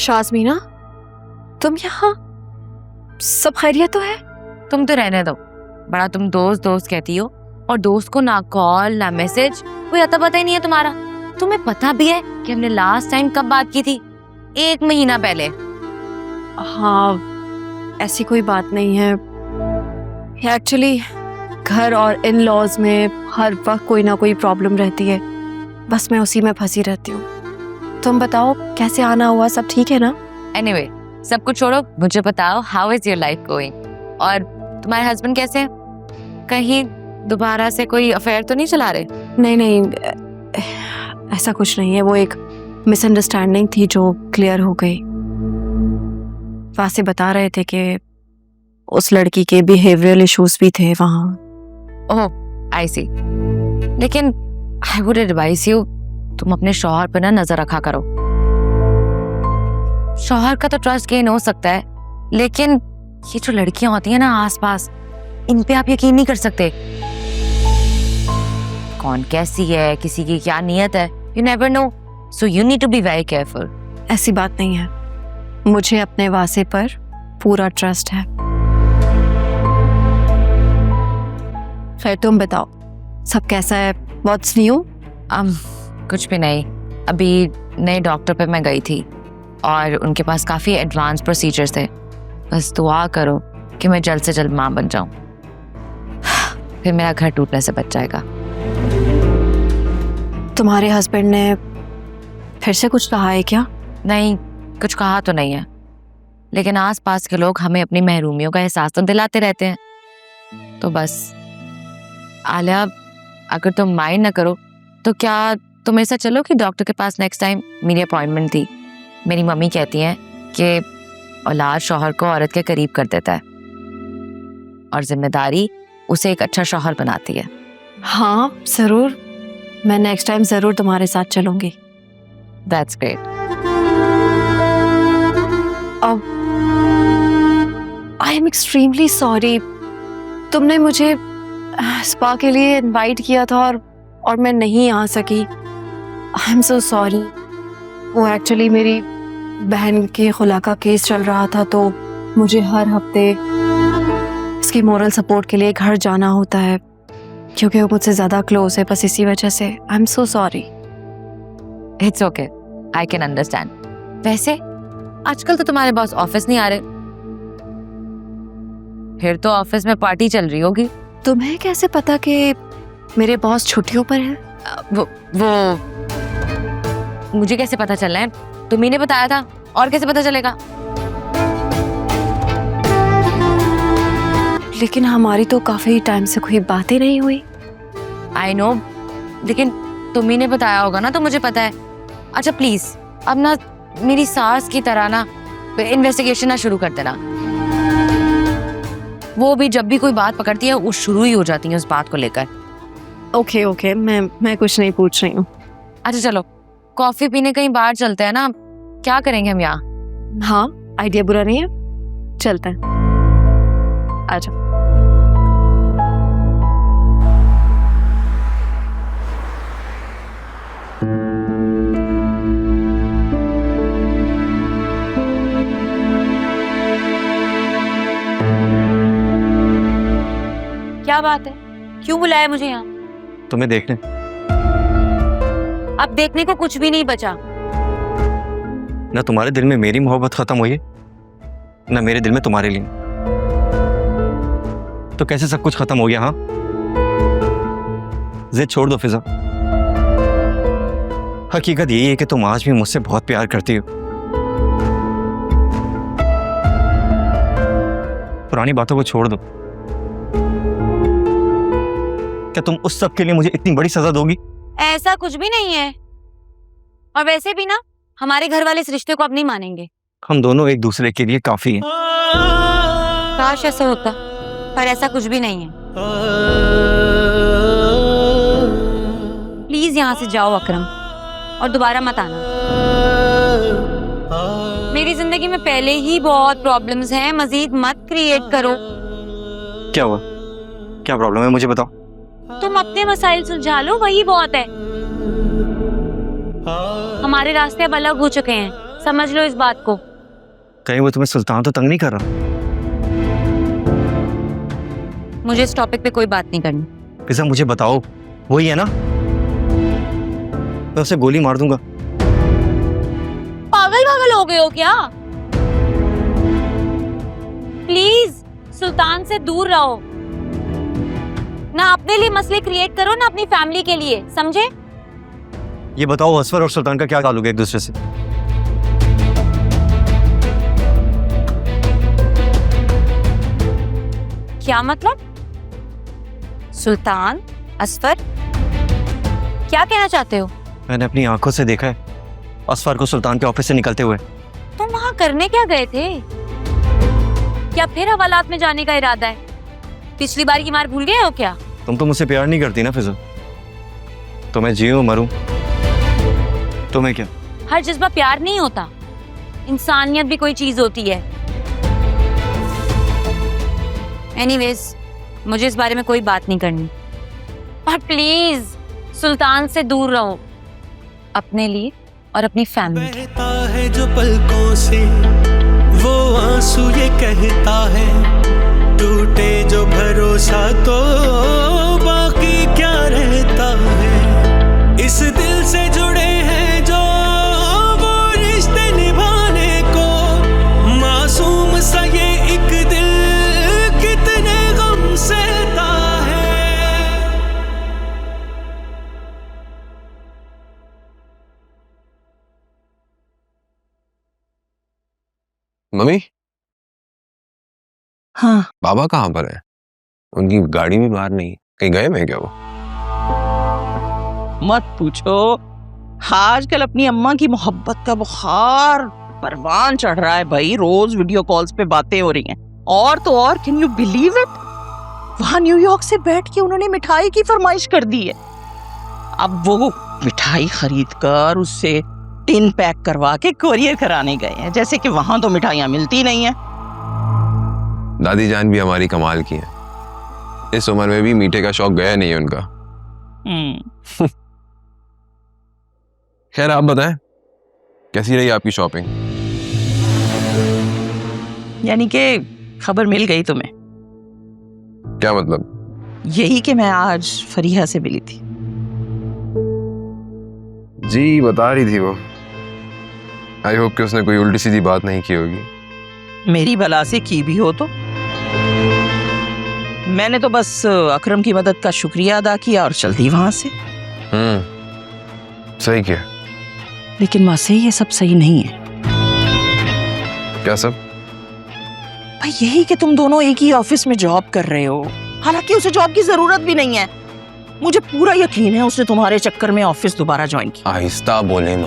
शाज़मीना, तुम यहाँ? सब खैरियत तो है? तुम तो रहने दो, बड़ा तुम दोस्त दोस्त कहती हो, और दोस्त को ना कॉल ना मैसेज, कोई अता पता ही नहीं है तुम्हारा। तुम्हें पता भी है कि हमने लास्ट टाइम कब बात की थी? 1 महीना पहले। हाँ, ऐसी कोई बात नहीं है। एक्चुअली घर और इन लॉज में हर वक्त कोई ना कोई प्रॉब्लम रहती है, बस मैं उसी में फंसी रहती हूँ। तुम बताओ कैसे आना हुआ, सब ठीक है ना? एनीवे, सब कुछ छोड़ो, मुझे बताओ how is your life going? और तुम्हारे हस्बैंड कैसे हैं? कहीं दोबारा से कोई अफेयर तो नहीं चला रहे? नहीं नहीं, ऐसा कुछ नहीं है। वो एक मिसअंडरस्टैंडिंग थी जो क्लियर हो गई। वासे बता रहे थे कि उस लड़की के बिहेवियरल इश्यूज भी थे वहाँ। ओह, आई सी। लेकिन आई वुड एडवाइस यू, तुम अपने शौहर पे ना नजर रखा करो। शौहर का तो ट्रस्ट गेन हो सकता है, लेकिन ये जो लड़कियां होती हैं ना आसपास, इन पे आप यकीन नहीं कर सकते। कौन कैसी है, किसी की क्या नीयत है, you never know, so you need to be very careful. ऐसी बात नहीं है, मुझे अपने वासे पर पूरा ट्रस्ट है। खैर तुम बताओ, सब कैसा है? What's new? कुछ भी नहीं। अभी नए डॉक्टर पे मैं गई थी और उनके पास काफ़ी एडवांस प्रोसीजर्स थे। बस दुआ करो कि मैं जल्द से जल्द माँ बन जाऊं, फिर मेरा घर टूटने से बच जाएगा। तुम्हारे हस्बैंड ने फिर से कुछ कहा है क्या? नहीं, कुछ कहा तो नहीं है, लेकिन आसपास के लोग हमें अपनी महरूमियों का एहसास तो दिलाते रहते हैं। तो बस आलिया, अगर तुम माइंड ना करो तो क्या तुम ऐसा चलो कि डॉक्टर के पास नेक्स्ट टाइम? मेरी अपॉइंटमेंट थी। मेरी मम्मी कहती हैं कि औलाद शौहर को औरत के करीब कर देता है और जिम्मेदारी उसे एक अच्छा शौहर बनाती है। हाँ जरूर, मैं नेक्स्ट टाइम जरूर तुम्हारे साथ चलूंगी। That's great. अब आई एम एक्सट्रीमली सॉरी, तुमने मुझे स्पा के लिए इनवाइट किया था और मैं नहीं आ सकी। I am so sorry. वो एक्चुअली मेरी बहन के खुला का केस चल रहा था, तो मुझे हर हफ्ते इसकी मोरल सपोर्ट के लिए घर जाना होता है, क्योंकि वो मुझसे ज़्यादा क्लोज है, बस इसी वजह से। I am so sorry. It's okay, I can understand. वैसे आजकल तो तुम्हारे बॉस ऑफिस नहीं आ रहे, फिर तो ऑफिस में पार्टी चल रही होगी। तुम्हें कैसे पता कि मेरे बॉस छुट्टियों पर हैं? वो मुझे कैसे पता चल रहा है? तुम्ही ने बताया था, और कैसे पता चलेगा? लेकिन हमारी तो काफी टाइम से कोई बातें नहीं हुई। आई नो, लेकिन तुम्ही ने बताया होगा ना, तो मुझे पता है। अच्छा प्लीज, अब ना मेरी सास की तरह ना इन्वेस्टिगेशन ना शुरू कर देना। वो भी जब भी कोई बात पकड़ती है वो शुरू ही हो जाती है उस बात को लेकर। ओके ओके, मैं कुछ नहीं पूछ रही हूँ। अच्छा चलो, कॉफी पीने कहीं बाहर चलते हैं ना, क्या करेंगे हम यहाँ? हाँ, आइडिया बुरा नहीं है, चलते हैं। आजा। क्या बात है, क्यों बुलाया मुझे यहाँ? तुम्हें देखने। अब देखने को कुछ भी नहीं बचा। ना तुम्हारे दिल में मेरी मोहब्बत खत्म हुई है, ना मेरे दिल में तुम्हारे लिए। तो कैसे सब कुछ खत्म हो गया? हाँ, जिद छोड़ दो फिजा। हकीकत यही है कि तुम आज भी मुझसे बहुत प्यार करती हो। पुरानी बातों को छोड़ दो। क्या तुम उस सब के लिए मुझे इतनी बड़ी सजा दोगी? ऐसा कुछ भी नहीं है, और वैसे भी ना हमारे घर वाले इस रिश्ते को अब नहीं मानेंगे। हम दोनों एक दूसरे के लिए काफी हैं। काश ऐसा होता, पर ऐसा कुछ भी नहीं है। प्लीज यहाँ से जाओ अकरम, और दोबारा मत आना। मेरी जिंदगी में पहले ही बहुत प्रॉब्लम्स हैं, मजीद मत क्रिएट करो। क्या हुआ? क्या प्रॉब्लम है, मुझे बताओ। तुम अपने मसाइल सुलझा लो, वही बहुत है। हमारे रास्ते अब अलग हो चुके हैं, समझ लो इस बात को। कहीं वो तुम्हें सुल्तान तो तंग नहीं कर रहा? मुझे इस टॉपिक पे कोई बात नहीं करनी। फिजा मुझे बताओ, वही है ना? मैं उसे गोली मार दूंगा। पागल पागल हो गए हो क्या? प्लीज सुल्तान से दूर रहो। ना अपने लिए मसले क्रिएट करो ना अपनी फैमिली के लिए, समझे? ये बताओ असफर और सुल्तान का क्या ताल्लुक है एक दूसरे से? क्या मतलब? सुल्तान, असफर, क्या कहना चाहते हो? मैंने अपनी आंखों से देखा है असफर को सुल्तान के ऑफिस से निकलते हुए। तुम वहां करने क्या गए थे? क्या फिर हवालात में जाने का इरादा है? पिछली बार की मार भूल गए हो क्या? तुम तो मुझसे प्यार नहीं करती ना फिजा। तो मैं जीऊं मरूं, तुम्हें क्या? हर जज्बा प्यार नहीं होता, इंसानियत भी कोई चीज होती है। एनीवेज, मुझे इस बारे में कोई बात नहीं करनी, पर प्लीज सुल्तान से दूर रहो, अपने लिए और अपनी फैमिली के। बहता है जो पलकों से वो आंसू ये कहता है, टूटे जो भरोसा तो बाकी क्या रहता है। इस दिल से जुड़े हैं जो वो रिश्ते निभाने को, मासूम सा ये एक दिल कितने गम सहता है। मम्मी, हाँ, बाबा कहाँ पर है? उनकी गाड़ी भी बाहर नहीं, कहीं गए मैं क्या वो? मत पूछो। आजकल अपनी अम्मा की मोहब्बत का बुखार परवान चढ़ रहा है भाई। रोज वीडियो कॉल्स पे बातें हो रही हैं। और तो और, कैन यू बिलीव इट, वहां न्यूयॉर्क से बैठ के उन्होंने मिठाई की फरमाइश कर दी है। अब वो मिठाई खरीद कर उससे टिन पैक करवा के कोरियर कराने गए हैं, जैसे कि वहां तो मिठाइयां मिलती नहीं है। दादी जान भी हमारी कमाल की है, इस उम्र में भी मीठे का शौक गया नहीं है उनका। खैर आप बताएं, कैसी रही आपकी शॉपिंग? यानी कि खबर मिल गई तुम्हें? क्या मतलब? यही कि मैं आज फरीहा से मिली थी। जी बता रही थी वो। आई होप कि उसने कोई उल्टी सीधी बात नहीं की होगी। मेरी बला से की भी हो तो। मैंने तो बस अकरम की मदद का शुक्रिया अदा किया और चल दी वहां से। सही किया। लेकिन वासे ये सब सही नहीं है। क्या सब? भाई यही कि तुम दोनों एक ही ऑफिस में जॉब कर रहे हो, हालांकि उसे जॉब की जरूरत भी नहीं है। मुझे पूरा यकीन है उसने तुम्हारे चक्कर में ऑफिस दोबारा ज्वाइन किया। आहिस्ता बोले